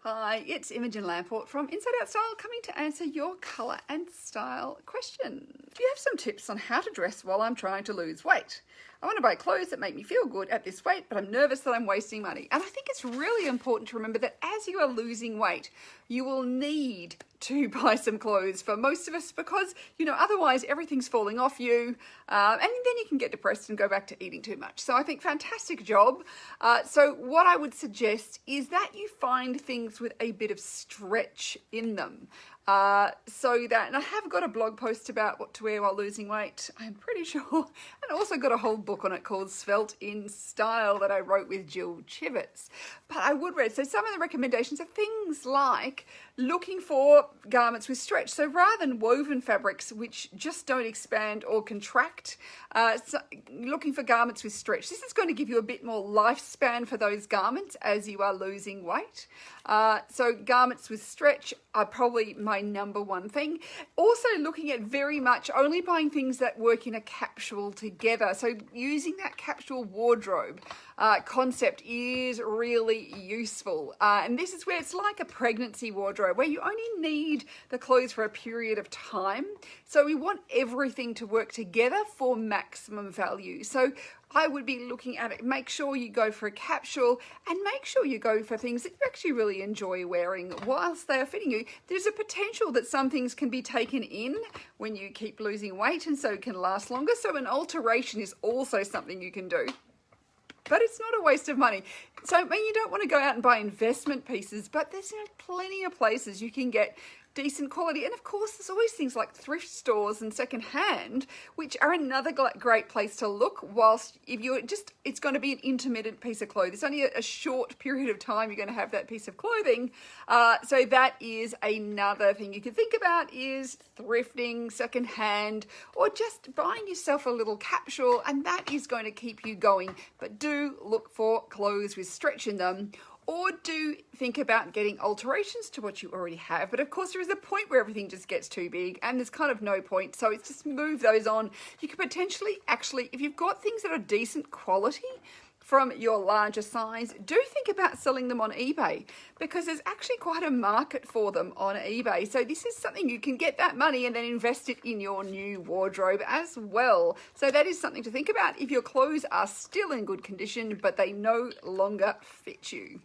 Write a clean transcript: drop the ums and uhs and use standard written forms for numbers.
Hi, it's Imogen Lamport from Inside Out Style coming to answer your colour and style question. Do you have some tips on how to dress while I'm trying to lose weight? I want to buy clothes that make me feel good at this weight, but I'm nervous that I'm wasting money. And I think it's really important to remember that as you are losing weight, you will need to buy some clothes for most of us because, otherwise everything's falling off you and then you can get depressed and go back to eating too much. So I think fantastic job. So what I would suggest is that you find things with a bit of stretch in them. And I have got a blog post about what to wear while losing weight, I'm pretty sure, and also got a whole book on it called Svelte in Style that I wrote with Jill Chivets. But I would read, so some of the recommendations are things like looking for garments with stretch. So rather than woven fabrics which just don't expand or contract, looking for garments with stretch. This is going to give you a bit more lifespan for those garments as you are losing weight. So garments with stretch are probably my number one thing. Also looking at very much only buying things that work in a capsule together. So using that capsule wardrobe concept is really useful. And this is where it's like a pregnancy wardrobe where you only need the clothes for a period of time. So we want everything to work together for maximum value. So I would be looking at it, make sure you go for a capsule and make sure you go for things that you actually really enjoy wearing whilst they are fitting you. There's a potential that some things can be taken in when you keep losing weight and so it can last longer. So an alteration is also something you can do. But it's not a waste of money. So you don't want to go out and buy investment pieces, but there's plenty of places you can get decent quality. And of course, there's always things like thrift stores and secondhand, which are another great place to look whilst it's going to be an intermittent piece of clothing. It's only a short period of time you're going to have that piece of clothing. So that is another thing you can think about is thrifting, secondhand, or just buying yourself a little capsule, and that is going to keep you going. But do look for clothes with stretch in them, or do think about getting alterations to what you already have. But of course, there is a point where everything just gets too big and there's kind of no point. So it's just move those on. You could potentially actually, if you've got things that are decent quality from your larger size, do think about selling them on eBay because there's actually quite a market for them on eBay. So this is something you can get that money and then invest it in your new wardrobe as well. So that is something to think about if your clothes are still in good condition, but they no longer fit you.